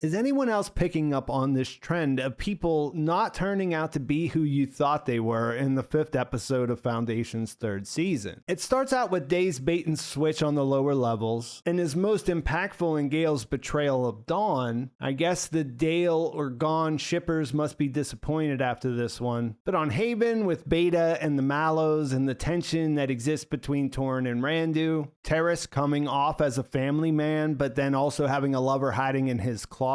Is anyone else picking up on this trend of people not turning out to be who you thought they were in the 5th episode of Foundation's 3rd season? It starts out with Day's bait and switch on the lower levels, and is most impactful in Gale's betrayal of Dawn. I guess the Dale or Gone shippers must be disappointed after this one. But on Haven, with Beta and the Mallows and the tension that exists between Torrin and Randu, Terrace coming off as a family man, but then also having a lover hiding in his closet,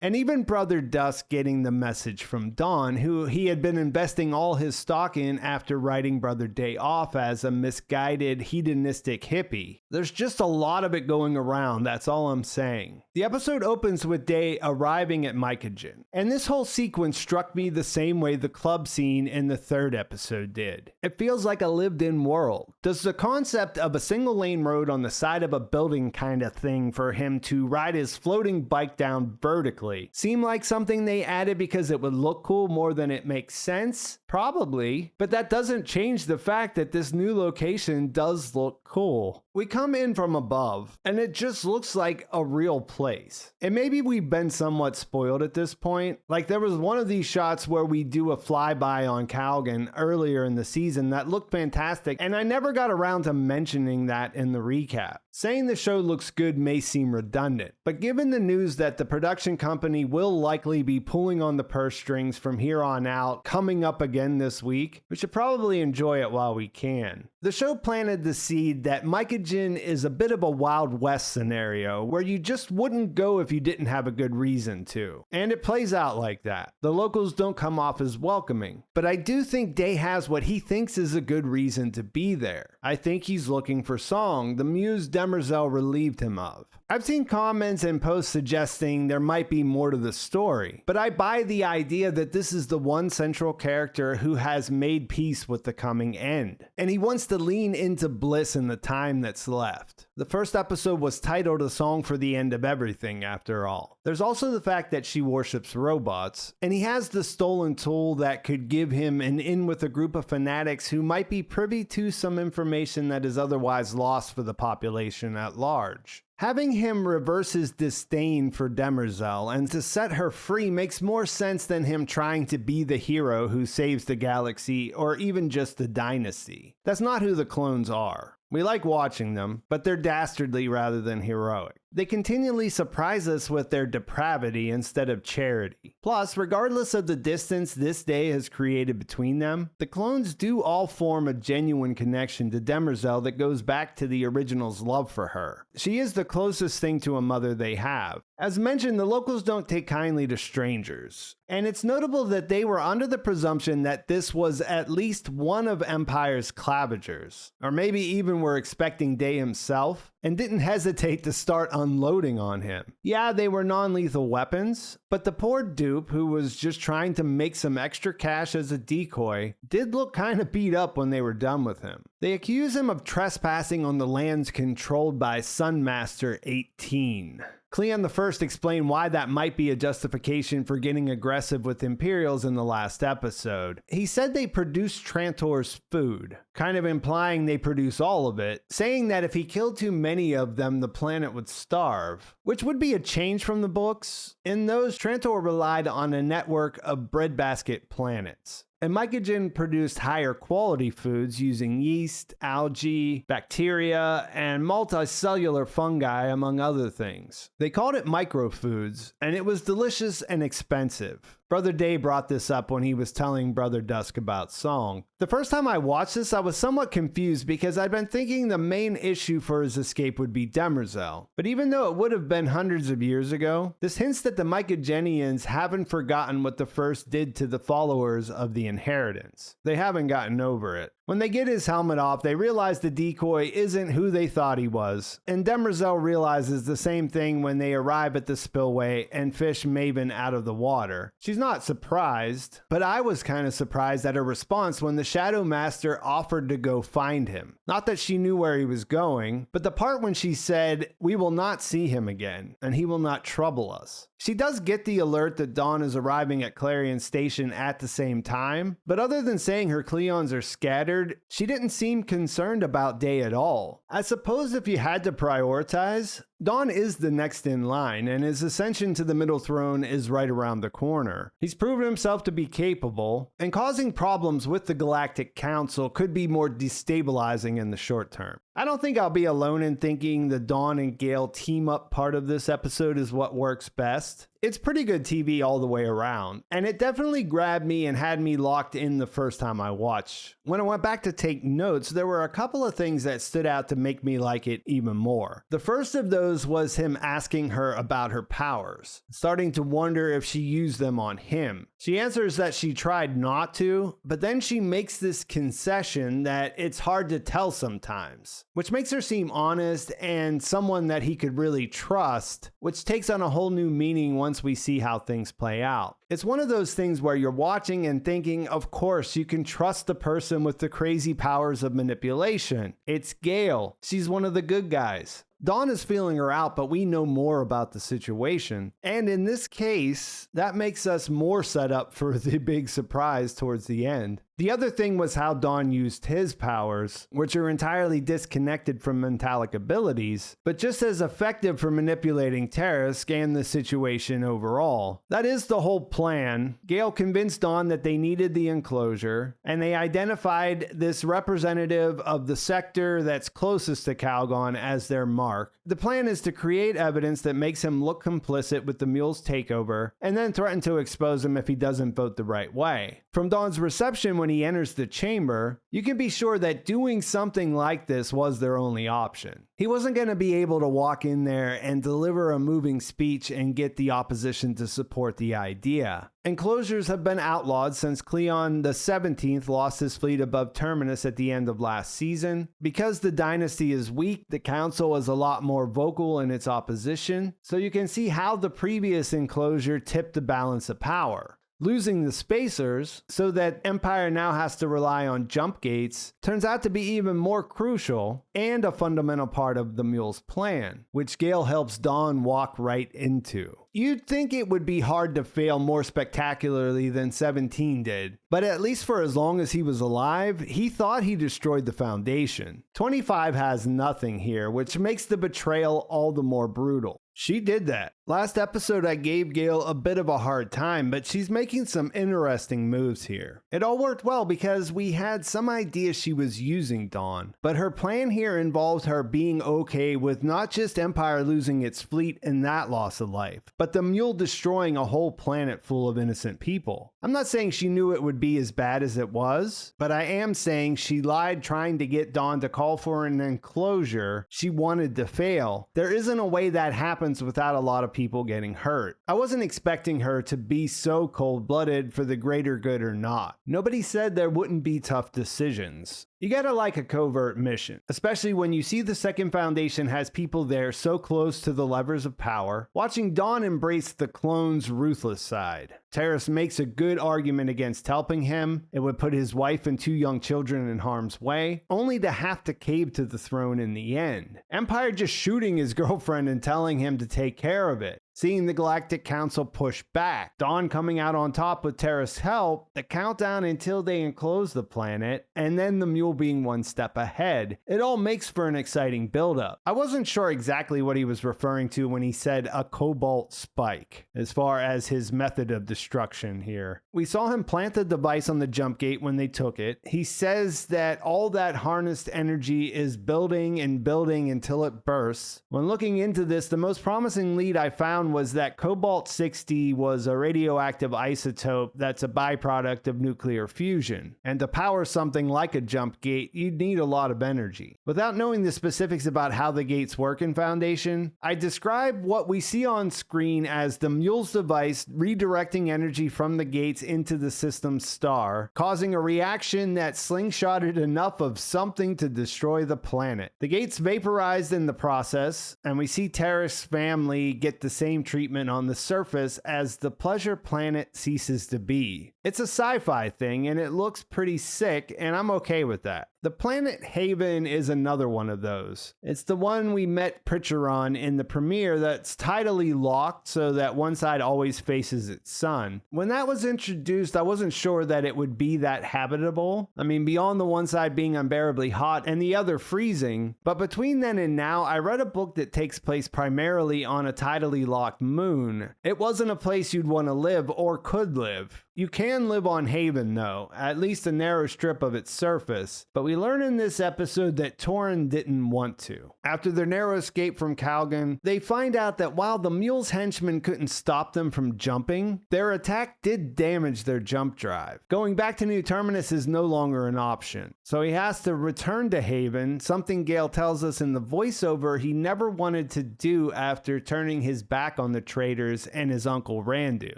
and even Brother Dusk getting the message from Dawn, who he had been investing all his stock in after writing Brother Day off as a misguided, hedonistic hippie. There's just a lot of it going around, that's all I'm saying. The episode opens with Day arriving at Mycogen, and this whole sequence struck me the same way the club scene in the 3rd episode did. It feels like a lived-in world. Does the concept of a single-lane road on the side of a building kind of thing for him to ride his floating bike down vertically seem like something they added because it would look cool more than it makes sense? Probably, but that doesn't change the fact that this new location does look cool. We come in from above, and it just looks like a real place. And maybe we've been somewhat spoiled at this point. Like, there was one of these shots where we do a flyby on Calgon earlier in the season that looked fantastic, and I never got around to mentioning that in the recap. Saying the show looks good may seem redundant, but given the news that the production company will likely be pulling on the purse strings from here on out coming up again this week, we should probably enjoy it while we can. The show planted the seed that Mycogen is a bit of a Wild West scenario where you just wouldn't go if you didn't have a good reason to. And it plays out like that. The locals don't come off as welcoming, but I do think Day has what he thinks is a good reason to be there. I think he's looking for Song, the muse Demerzel relieved him of. I've seen comments and posts suggesting there might be more to the story, but I buy the idea that this is the one central character who has made peace with the coming end, and he wants to lean into bliss in the time that's left. The 1st episode was titled A Song for the End of Everything, after all. There's also the fact that she worships robots, and he has the stolen tool that could give him an in with a group of fanatics who might be privy to some information that is otherwise lost for the population at large. Having him reverse his disdain for Demerzel and to set her free makes more sense than him trying to be the hero who saves the galaxy or even just the dynasty. That's not who the clones are. We like watching them, but they're dastardly rather than heroic. They continually surprise us with their depravity instead of charity. Plus, regardless of the distance this day has created between them, the clones do all form a genuine connection to Demerzel that goes back to the original's love for her. She is the closest thing to a mother they have. As mentioned, the locals don't take kindly to strangers, and it's notable that they were under the presumption that this was at least one of Empire's clavigers, or maybe even were expecting Day himself, and didn't hesitate to start unloading on him. Yeah, they were non-lethal weapons, but the poor dupe, who was just trying to make some extra cash as a decoy, did look kind of beat up when they were done with him. They accuse him of trespassing on the lands controlled by Sunmaster 18. Cleon I explained why that might be a justification for getting aggressive with Imperials in the last episode. He said they produce Trantor's food, kind of implying they produce all of it, saying that if he killed too many of them, the planet would starve, which would be a change from the books. In those, Trantor relied on a network of breadbasket planets. And Mycogen produced higher quality foods using yeast, algae, bacteria, and multicellular fungi, among other things. They called it microfoods, and it was delicious and expensive. Brother Day brought this up when he was telling Brother Dusk about Song. The first time I watched this, I was somewhat confused because I'd been thinking the main issue for his escape would be Demerzel. But even though it would have been hundreds of years ago, this hints that the Mycogenians haven't forgotten what the First did to the followers of the Inheritance. They haven't gotten over it. When they get his helmet off, they realize the decoy isn't who they thought he was. And Demerzel realizes the same thing when they arrive at the spillway and fish Maven out of the water. She's not surprised, but I was kind of surprised at her response when the Shadow Master offered to go find him. Not that she knew where he was going, but the part when she said, "We will not see him again, and he will not trouble us." She does get the alert that Dawn is arriving at Clarion Station at the same time, but other than saying her Cleons are scattered, she didn't seem concerned about Day at all. I suppose if you had to prioritize, Dawn is the next in line, and his ascension to the middle throne is right around the corner. He's proven himself to be capable, and causing problems with the Galactic Council could be more destabilizing in the short term. I don't think I'll be alone in thinking the Dawn and Gale team-up part of this episode is what works best. It's pretty good TV all the way around, and it definitely grabbed me and had me locked in the first time I watched. When I went back to take notes, there were a couple of things that stood out to make me like it even more. The first of those was him asking her about her powers, starting to wonder if she used them on him. She answers that she tried not to, but then she makes this concession that it's hard to tell sometimes, which makes her seem honest and someone that he could really trust, which takes on a whole new meaning once we see how things play out. It's one of those things where you're watching and thinking, of course, you can trust the person with the crazy powers of manipulation. It's Gale. She's one of the good guys. Dawn is feeling her out, but we know more about the situation. And in this case, that makes us more set up for the big surprise towards the end. The other thing was how Dawn used his powers, which are entirely disconnected from mentalic abilities, but just as effective for manipulating Tarisk and the situation overall. That is the whole plan. Gale convinced Dawn that they needed the enclosure, and they identified this representative of the sector that's closest to Calgon as their mark. The plan is to create evidence that makes him look complicit with the Mule's takeover, and then threaten to expose him if he doesn't vote the right way. From Dawn's reception when he enters the chamber, you can be sure that doing something like this was their only option. He wasn't going to be able to walk in there and deliver a moving speech and get the opposition to support the idea. Enclosures have been outlawed since Cleon the 17th lost his fleet above Terminus at the end of last season. Because the dynasty is weak, the council is a lot more vocal in its opposition, so you can see how the previous enclosure tipped the balance of power. Losing the spacers, so that Empire now has to rely on jump gates, turns out to be even more crucial and a fundamental part of the Mule's plan, which Gale helps Dawn walk right into. You'd think it would be hard to fail more spectacularly than 17 did, but at least for as long as he was alive, he thought he destroyed the Foundation. 25 has nothing here, which makes the betrayal all the more brutal. She did that. Last episode I gave Gale a bit of a hard time, but she's making some interesting moves here. It all worked well because we had some idea she was using Dawn, but her plan here involved her being okay with not just Empire losing its fleet and that loss of life, but the Mule destroying a whole planet full of innocent people. I'm not saying she knew it would be as bad as it was, but I am saying she lied trying to get Dawn to call for an enclosure she wanted to fail. There isn't a way that happens without a lot of people getting hurt. I wasn't expecting her to be so cold-blooded for the greater good or not. Nobody said there wouldn't be tough decisions. You gotta like a covert mission, especially when you see the Second Foundation has people there so close to the levers of power. Watching Dawn embrace the clone's ruthless side. Tarisk makes a good argument against helping him. It would put his wife and 2 young children in harm's way, only to have to cave to the throne in the end. Empire just shooting his girlfriend and telling him to take care of it. Seeing the Galactic Council push back, Dawn coming out on top with Tarisk's help, the countdown until they enclose the planet, and then the Mule being one step ahead. It all makes for an exciting buildup. I wasn't sure exactly what he was referring to when he said a cobalt spike, as far as his method of destruction here. We saw him plant the device on the jump gate when they took it. He says that all that harnessed energy is building and building until it bursts. When looking into this, the most promising lead I found was that cobalt-60 was a radioactive isotope that's a byproduct of nuclear fusion, and to power something like a jump gate, you'd need a lot of energy. Without knowing the specifics about how the gates work in Foundation, I describe what we see on screen as the Mule's device redirecting energy from the gates into the system's star, causing a reaction that slingshotted enough of something to destroy the planet. The gates vaporized in the process, and we see Tarisk's family get the same treatment on the surface as the pleasure planet ceases to be. It's a sci-fi thing and it looks pretty sick, and I'm okay with that. The planet Haven is another one of those. It's the one we met Pritchard on in the premiere that's tidally locked so that one side always faces its sun. When that was introduced, I wasn't sure that it would be that habitable. I mean, beyond the one side being unbearably hot and the other freezing. But between then and now, I read a book that takes place primarily on a tidally locked moon. It wasn't a place you'd want to live or could live. You can live on Haven though, at least a narrow strip of its surface, but we learn in this episode that Torrin didn't want to. After their narrow escape from Calgon, they find out that while the Mule's henchmen couldn't stop them from jumping, their attack did damage their jump drive. Going back to New Terminus is no longer an option, so he has to return to Haven, something Gale tells us in the voiceover he never wanted to do after turning his back on the traitors and his uncle Randu.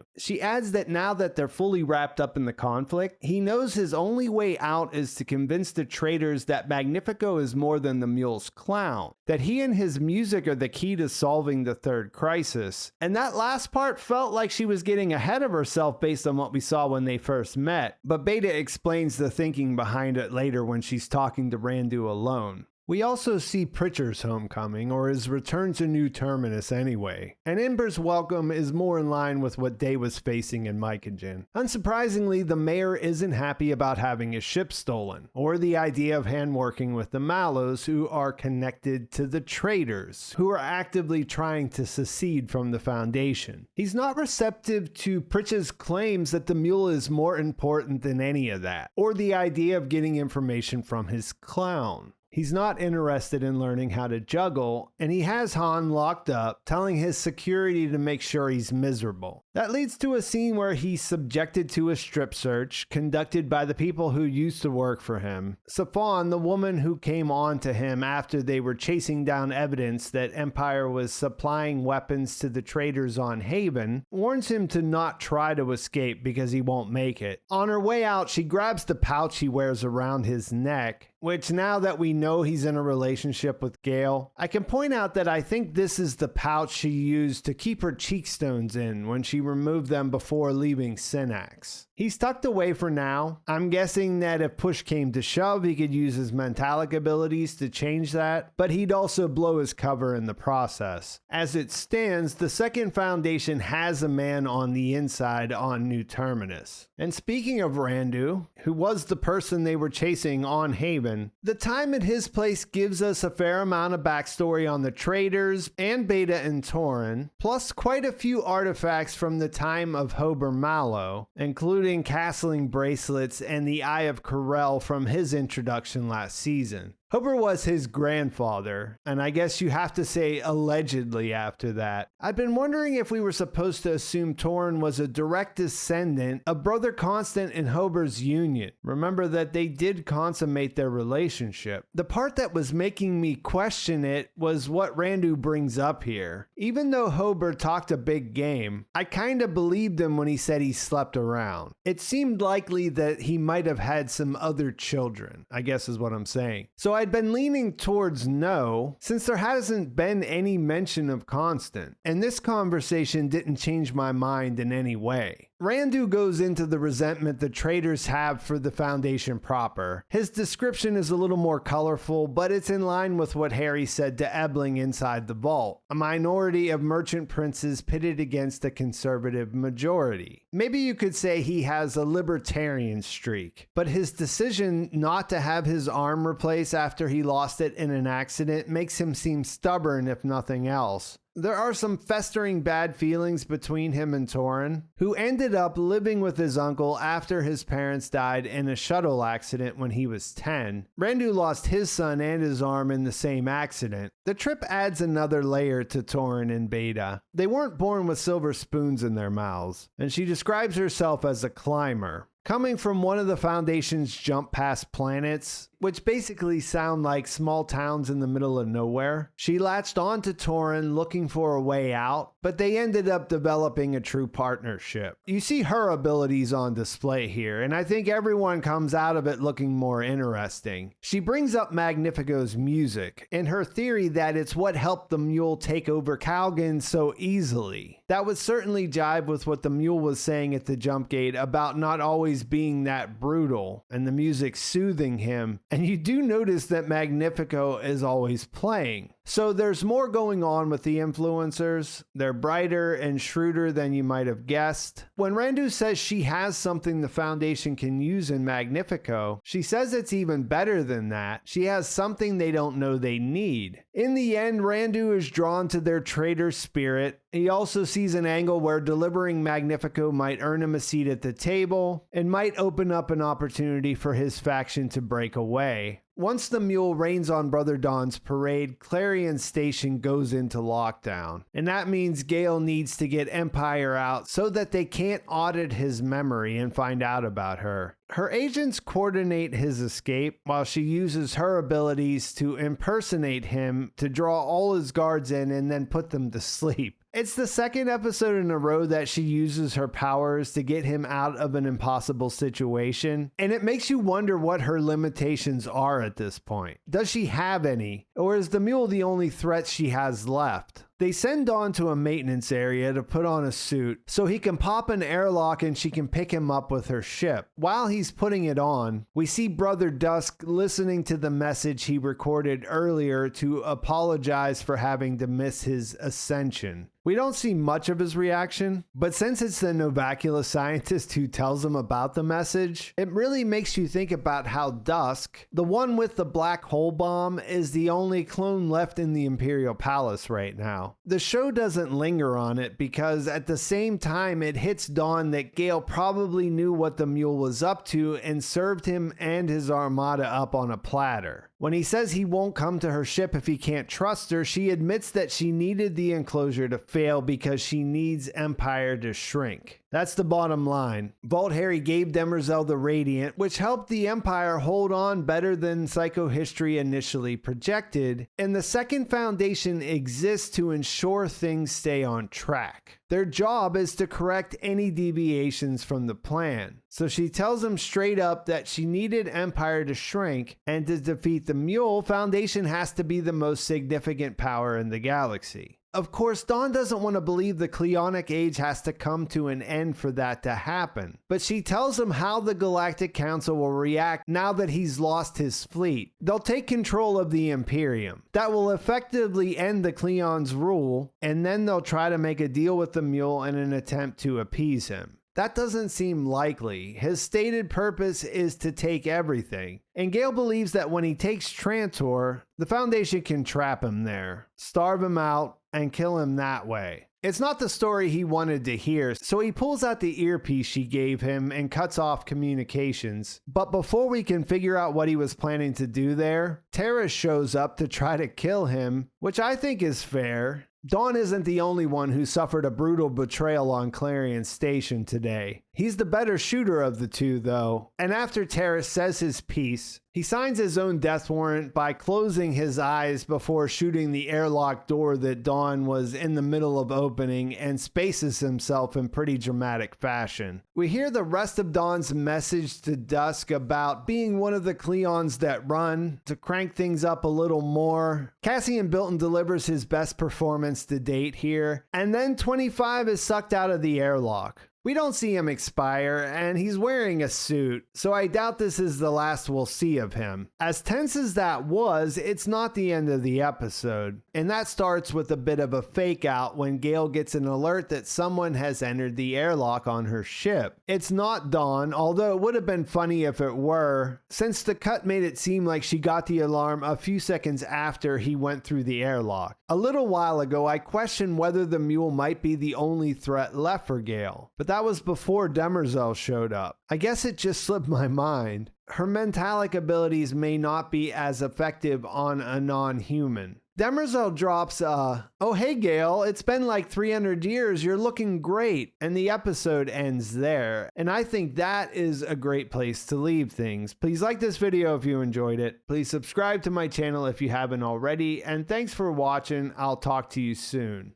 She adds that now that they're fully wrapped up in the conflict, he knows his only way out is to convince the traitors that Magnifico is more than the Mule's clown, that he and his music are the key to solving the third crisis. And that last part felt like she was getting ahead of herself based on what we saw when they first met, but Beta explains the thinking behind it later when she's talking to Randu alone. We also see Pritchard's homecoming, or his return to New Terminus anyway, and Ember's welcome is more in line with what Day was facing in Mycogen. Unsurprisingly, the mayor isn't happy about having his ship stolen, or the idea of hand-working with the Mallows, who are connected to the traitors, who are actively trying to secede from the Foundation. He's not receptive to Pritchard's claims that the Mule is more important than any of that, or the idea of getting information from his clown. He's not interested in learning how to juggle, and he has Han locked up, telling his security to make sure he's miserable. That leads to a scene where he's subjected to a strip search conducted by the people who used to work for him. Safan, the woman who came on to him after they were chasing down evidence that Empire was supplying weapons to the traitors on Haven, warns him to not try to escape because he won't make it. On her way out, she grabs the pouch he wears around his neck, which now that we know he's in a relationship with Gale, I can point out that I think this is the pouch she used to keep her cheekstones in when she removed them before leaving Synax. He's tucked away for now. I'm guessing that if push came to shove, he could use his mentalic abilities to change that, but he'd also blow his cover in the process. As it stands, the Second Foundation has a man on the inside on New Terminus. And speaking of Randu, who was the person they were chasing on Haven, the time at his place gives us a fair amount of backstory on the traitors and Beta and Torrin, plus quite a few artifacts from the time of Hober Mallow, including castling bracelets and the Eye of Corel from his introduction last season. Hober was his grandfather, and I guess you have to say allegedly after that. I've been wondering if we were supposed to assume Torrin was a direct descendant of Brother Constant and Hober's union. Remember that they did consummate their relationship. The part that was making me question it was what Randu brings up here. Even though Hober talked a big game, I kinda believed him when he said he slept around. It seemed likely that he might have had some other children, I guess is what I'm saying. So I'd been leaning towards no, since there hasn't been any mention of Constant, and this conversation didn't change my mind in any way. Randu goes into the resentment the traitors have for the Foundation proper. His description is a little more colorful, but it's in line with what Harry said to Ebling inside the vault. A minority of merchant princes pitted against a conservative majority. Maybe you could say he has a libertarian streak, but his decision not to have his arm replaced after he lost it in an accident makes him seem stubborn if nothing else. There are some festering bad feelings between him and Torrin, who ended up living with his uncle after his parents died in a shuttle accident when he was 10. Randu lost his son and his arm in the same accident. The trip adds another layer to Torrin and Beta. They weren't born with silver spoons in their mouths, and she describes herself as a climber. Coming from one of the Foundation's jump past planets, which basically sound like small towns in the middle of nowhere, she latched on to Torrin looking for a way out, but they ended up developing a true partnership. You see her abilities on display here, and I think everyone comes out of it looking more interesting. She brings up Magnifico's music, and her theory that it's what helped the Mule take over Calgon so easily. That would certainly jive with what the Mule was saying at the jump gate about not always always being that brutal and the music soothing him. And you do notice that Magnifico is always playing. So there's more going on with the influencers. They're brighter and shrewder than you might have guessed. When Randu says she has something the Foundation can use in Magnifico, she says it's even better than that. She has something they don't know they need. In the end, Randu is drawn to their traitor spirit. He also sees an angle where delivering Magnifico might earn him a seat at the table and might open up an opportunity for his faction to break away. Once the Mule rains on Brother Don's parade, Clarion Station goes into lockdown. And that means Gale needs to get Empire out so that they can't audit his memory and find out about her. Her agents coordinate his escape while she uses her abilities to impersonate him to draw all his guards in and then put them to sleep. It's the second episode in a row that she uses her powers to get him out of an impossible situation, and it makes you wonder what her limitations are at this point. Does she have any? Or is the Mule the only threat she has left? They send Dawn to a maintenance area to put on a suit so he can pop an airlock and she can pick him up with her ship. While he's putting it on, we see Brother Dusk listening to the message he recorded earlier to apologize for having to miss his ascension. We don't see much of his reaction, but since it's the Novacula scientist who tells him about the message, it really makes you think about how Dusk, the one with the black hole bomb, is the only clone left in the Imperial Palace right now. The show doesn't linger on it because at the same time it hits Dawn that Gale probably knew what the Mule was up to and served him and his armada up on a platter. When he says he won't come to her ship if he can't trust her, she admits that she needed the enclosure to fail because she needs Empire to shrink. That's the bottom line. Vault Harry gave Demerzel the Radiant, which helped the Empire hold on better than psychohistory initially projected, and the Second Foundation exists to ensure things stay on track. Their job is to correct any deviations from the plan. So she tells him straight up that she needed Empire to shrink, and to defeat the Mule, Foundation has to be the most significant power in the galaxy. Of course, Dawn doesn't want to believe the Cleonic Age has to come to an end for that to happen, but she tells him how the Galactic Council will react now that he's lost his fleet. They'll take control of the Imperium. That will effectively end the Cleon's rule, and then they'll try to make a deal with the Mule in an attempt to appease him. That doesn't seem likely. His stated purpose is to take everything, and Gale believes that when he takes Trantor, the Foundation can trap him there, starve him out, and kill him that way. It's not the story he wanted to hear, so he pulls out the earpiece she gave him and cuts off communications. But before we can figure out what he was planning to do there, Terra shows up to try to kill him, which I think is fair. Dawn isn't the only one who suffered a brutal betrayal on Clarion Station today. He's the better shooter of the two, though, and after Terrace says his piece, he signs his own death warrant by closing his eyes before shooting the airlock door that Dawn was in the middle of opening and spaces himself in pretty dramatic fashion. We hear the rest of Dawn's message to Dusk about being one of the Cleons that run, to crank things up a little more. Cassian Bilton delivers his best performance to date here, and then 25 is sucked out of the airlock. We don't see him expire, and he's wearing a suit, so I doubt this is the last we'll see of him. As tense as that was, it's not the end of the episode, and that starts with a bit of a fake out when Gale gets an alert that someone has entered the airlock on her ship. It's not Dawn, although it would have been funny if it were, since the cut made it seem like she got the alarm a few seconds after he went through the airlock. A little while ago, I questioned whether the Mule might be the only threat left for Gale, but that was before Demerzel showed up. I guess it just slipped my mind. Her mentalic abilities may not be as effective on a non-human. Demerzel drops "Oh hey Gale, it's been like 300 years, you're looking great," and the episode ends there. And I think that is a great place to leave things. Please like this video if you enjoyed it. Please subscribe to my channel if you haven't already, and thanks for watching. I'll talk to you soon.